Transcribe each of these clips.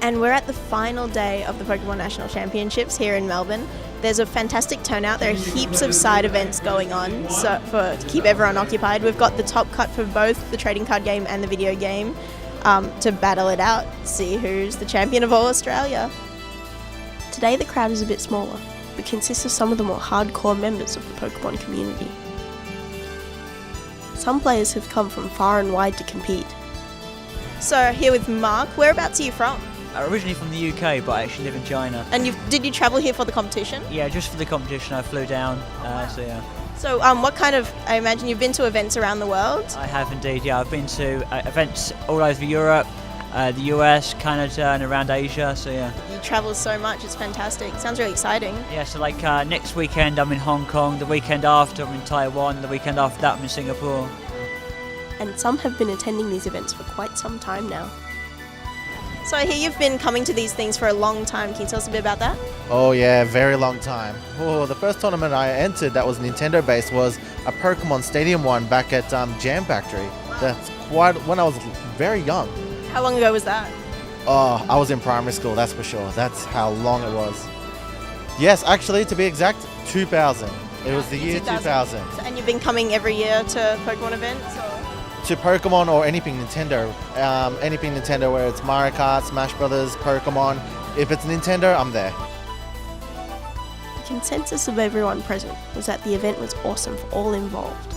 And we're at the final day of the Pokemon National Championships here in Melbourne. There's a fantastic turnout. There are heaps of side events going on to keep everyone occupied. We've got the top cut for both the trading card game and the video game to battle it out, see who's the champion of all Australia. Today the crowd is a bit smaller, but consists of some of the more hardcore members of the Pokemon community. Some players have come from far and wide to compete. So here with Mark, whereabouts are you from? Originally from the UK, but I actually live in China. And did you travel here for the competition? Yeah, just for the competition I flew down, so yeah. So what kind of, I imagine you've been to events around the world? I have indeed, yeah. I've been to events all over Europe, the US, Canada and around Asia, so yeah. You travel so much, it's fantastic. Sounds really exciting. Yeah, so like next weekend I'm in Hong Kong, the weekend after I'm in Taiwan, the weekend after that I'm in Singapore. And some have been attending these events for quite some time now. So I hear you've been coming to these things for a long time. Can you tell us a bit about that? Oh yeah, very long time. Oh, the first tournament I entered that was Nintendo based was a Pokemon Stadium one back at Jam Factory. Wow. That's quite when I was very young. How long ago was that? Oh, I was in primary school, that's for sure. That's how long it was. Yes, actually, to be exact, 2000. It was the year 2000. And you've been coming every year to Pokemon events? Or? To Pokemon or anything Nintendo. Anything Nintendo, where it's Mario Kart, Smash Brothers, Pokemon. If it's Nintendo, I'm there. The consensus of everyone present was that the event was awesome for all involved.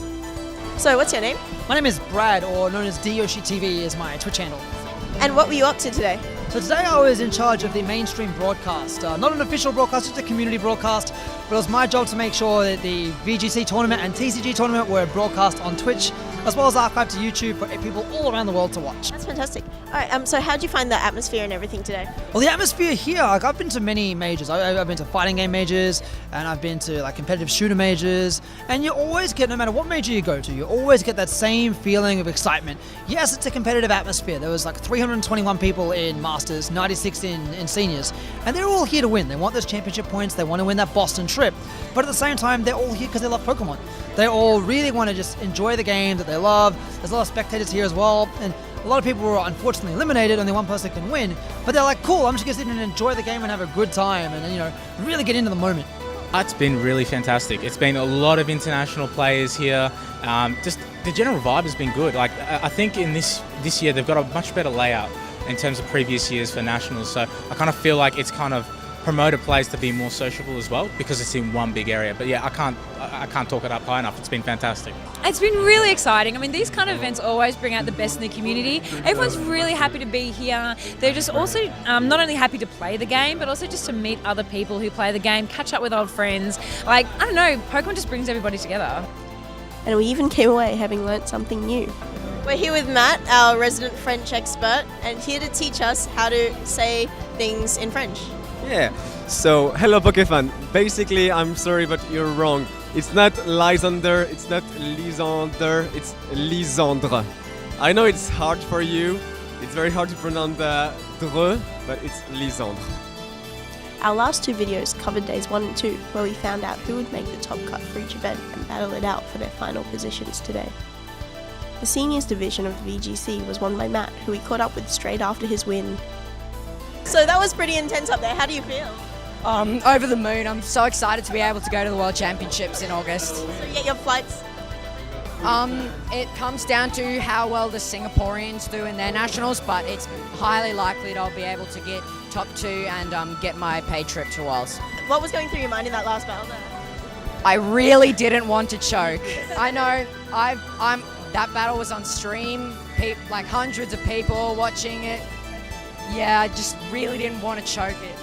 So what's your name? My name is Brad, or known as DYoshiTV is my Twitch handle. And what were you up to today? So today I was in charge of the mainstream broadcast. Not an official broadcast, just a community broadcast, but it was my job to make sure that the VGC tournament and TCG tournament were broadcast on Twitch, as well as archived to YouTube for people all around the world to watch. That's fantastic. All right, so how did you find the atmosphere and everything today? Well, the atmosphere here, like, I've been to many majors. I've been to fighting game majors, and I've been to like competitive shooter majors, and you always get, no matter what major you go to, you always get that same feeling of excitement. Yes, it's a competitive atmosphere. There was like 321 people in Masters, 96 in Seniors, and they're all here to win. They want those championship points, they want to win that Boston trip, but at the same time, they're all here because they love Pokemon. They all really want to just enjoy the game that they love. There's a lot of spectators here as well, and a lot of people were unfortunately eliminated, only one person can win, but they're like, cool, I'm just going to sit and enjoy the game and have a good time and, really get into the moment. It's been really fantastic. It's been a lot of international players here. Just the general vibe has been good. Like, I think in this year they've got a much better layout in terms of previous years for nationals, so I kind of feel like it's kind of promoted players to be more sociable as well because it's in one big area. But yeah, I can't talk it up high enough. It's been fantastic. It's been really exciting. I mean, these kind of events always bring out the best in the community. Everyone's really happy to be here. They're just also not only happy to play the game, but also just to meet other people who play the game, catch up with old friends. Like, I don't know, Pokemon just brings everybody together. And we even came away having learnt something new. We're here with Matt, our resident French expert, and here to teach us how to say things in French. Yeah, so hello Pokefan. Basically, I'm sorry, but you're wrong. It's not Lysander, it's not Lysander, it's Lysandre. I know it's hard for you, it's very hard to pronounce the dre, but it's Lysandre. Our last two videos covered days 1 and 2, where we found out who would make the top cut for each event and battle it out for their final positions today. The seniors division of the VGC was won by Matt, who we caught up with straight after his win. So that was pretty intense up there. How do you feel? Over the moon. I'm so excited to be able to go to the World Championships in August. So you get your flights? It comes down to how well the Singaporeans do in their nationals, but it's highly likely that I'll be able to get top 2 and get my paid trip to Worlds. What was going through your mind in that last battle there? I really didn't want to choke. I know, that battle was on stream, like hundreds of people watching it. Yeah, I just really didn't want to choke it.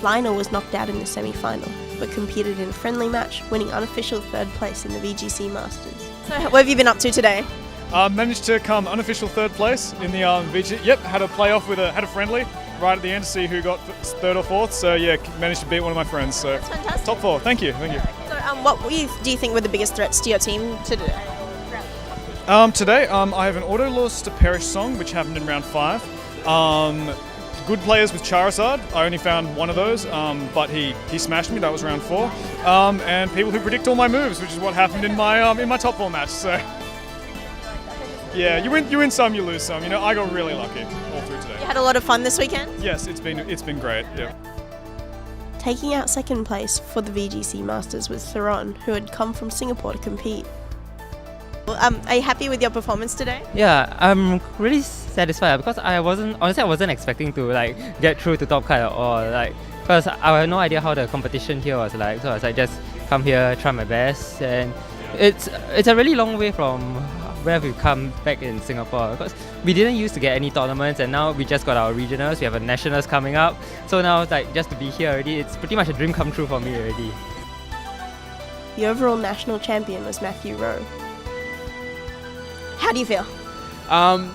Lionel was knocked out in the semi-final, but competed in a friendly match, winning unofficial 3rd place in the VGC Masters. So what have you been up to today? Managed to come unofficial 3rd place in the VGC. Yep, had a playoff had a friendly right at the end to see who got 3rd or 4th. So yeah, managed to beat one of my friends. So that's fantastic. Top 4. Thank you. So what do you think were the biggest threats to your team today? Today, I have an Auto Loss to Perish song, which happened in round 5. Good players with Charizard. I only found one of those, but he smashed me. That was round 4. And people who predict all my moves, which is what happened in my top 4 match. So Yeah, you win some, you lose some. You know, I got really lucky all through today. You had a lot of fun this weekend? Yes, it's been great. Yeah. Taking out second place for the VGC Masters was Theron, who had come from Singapore to compete. Are you happy with your performance today? Yeah, I'm really satisfied because I wasn't expecting to like get through to top cut at all. Like, because I had no idea how the competition here was like. So I was like, just come here, try my best, and it's a really long way from where we've come back in Singapore, because we didn't used to get any tournaments, and now we just got our regionals. We have a nationals coming up, so now like just to be here already, it's pretty much a dream come true for me already. The overall national champion was Matthew Rowe. How do you feel? I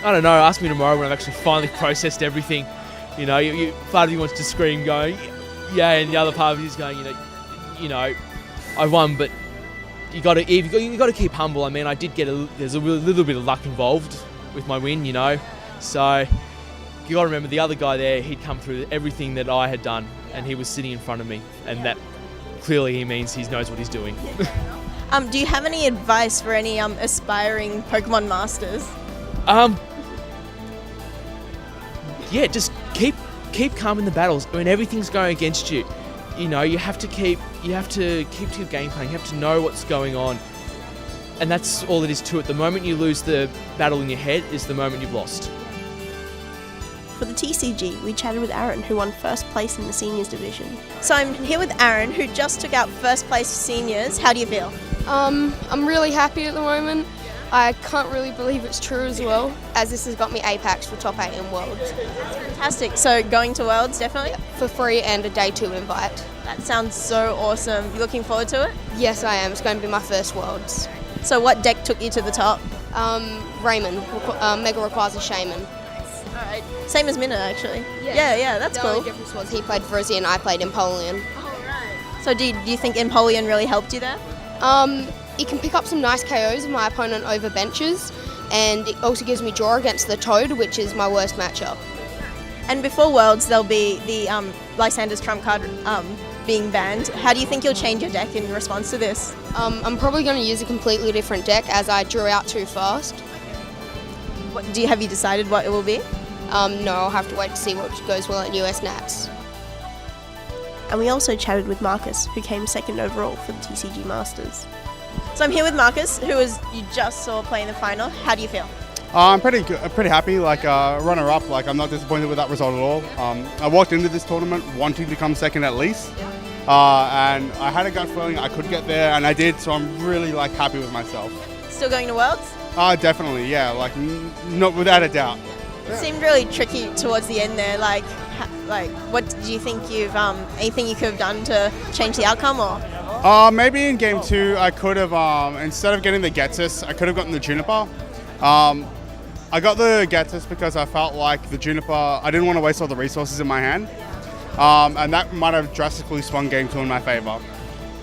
don't know. Ask me tomorrow when I've actually finally processed everything. You know, part of you wants to scream, going, yeah, and the other part of you is going, you know, I won, but you got to keep humble. I mean, I did get there's a little bit of luck involved with my win, you know. So you got to remember the other guy there. He'd come through everything that I had done, and he was sitting in front of me, and that clearly he means he knows what he's doing. Do you have any advice for any aspiring Pokemon masters? Yeah, just keep calm in the battles when everything's going against you. You know, you have to keep to your game plan. You have to know what's going on, and that's all it is to it. The moment you lose the battle in your head is the moment you've lost. For the TCG, we chatted with Aaron, who won first place in the seniors division. So I'm here with Aaron, who just took out first place for seniors. How do you feel? I'm really happy at the moment. I can't really believe it's true as well, as this has got me Apex for top 8 in Worlds. Fantastic. So going to Worlds, definitely? For free and a day 2 invite. That sounds so awesome. You looking forward to it? Yes, I am. It's going to be my first Worlds. So what deck took you to the top? Raymond. Mega requires a Shaman. Alright. Same as Minna, actually. Yes. Yeah, that's The cool. only difference was he played Frizzy and I played Empoleon. So do you think Empoleon really helped you there? It can pick up some nice KOs if my opponent over benches, and it also gives me draw against the Toad, which is my worst matchup. And before Worlds, there'll be the Lysander's trump card being banned. How do you think you'll change your deck in response to this? I'm probably going to use a completely different deck as I drew out too fast. Have you decided what it will be? No, I'll have to wait to see what goes well at US Nats. And we also chatted with Marcus, who came second overall for the TCG Masters. So I'm here with Marcus, who you just saw play in the final. How do you feel? I'm pretty happy. Like runner-up, like I'm not disappointed with that result at all. I walked into this tournament wanting to come second at least, and I had a gut feeling I could get there, and I did. So I'm really happy with myself. Still going to Worlds? Definitely, yeah. Not without a doubt. It seemed really tricky towards the end there. What do you think anything you could have done to change the outcome, or? Maybe in game 2 I could have, instead of getting the Getsus, I could have gotten the Juniper. I got the Getsus because I felt like the Juniper, I didn't want to waste all the resources in my hand. And that might have drastically swung game 2 in my favor.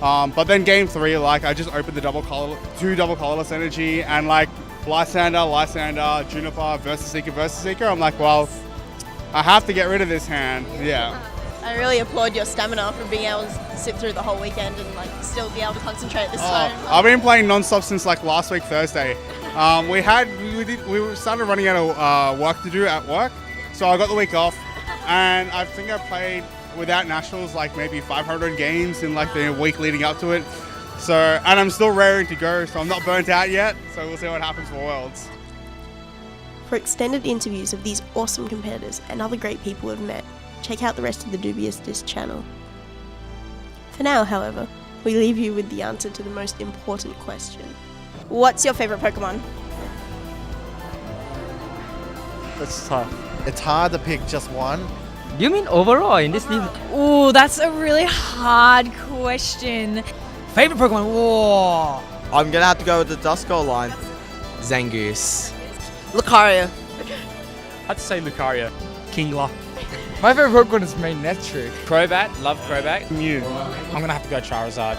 But then game 3, I just opened the two double colorless energy, and Lysander, Juniper versus Seeker. I'm like, well, I have to get rid of this hand. Yeah. I really applaud your stamina for being able to sit through the whole weekend and still be able to concentrate this time. I've been playing non-stop since last week Thursday. We started running out of work to do at work, so I got the week off, and I think I played without nationals maybe 500 games in the week leading up to it. So, and I'm still raring to go, so I'm not burnt out yet. So we'll see what happens for Worlds. For extended interviews of these awesome competitors and other great people we've met, check out the rest of the Dubious Disc channel. For now, however, we leave you with the answer to the most important question. What's your favourite Pokemon? It's tough. It's hard to pick just one. Do you mean overall in this league? Ooh, that's a really hard question. Favorite Pokemon? Whoa. I'm gonna have to go with the Duskull line. Zangoose. Lucario. I'd have to say Lucario. Kingler. My favorite Pokemon is Manectric. Crobat, love Crobat. Mew. I'm gonna have to go Charizard.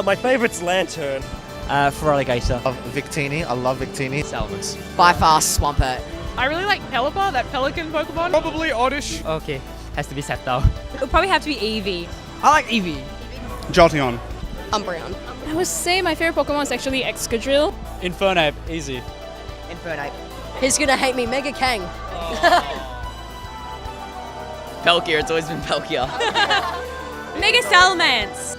My favorite's Lantern. Feraligatr. Victini, I love Victini. Salmons. By far, Swampert. I really like Pelipper, that pelican Pokemon. Probably Oddish. Okay, has to be Sceptile. It would probably have to be Eevee. I like Eevee. Jolteon. Umbreon. I would say my favorite Pokemon is actually Excadrill. Infernape, easy. Infernape. Who's gonna hate me? Mega Kang. Palkia, it's always been Palkia. Mega Salamence.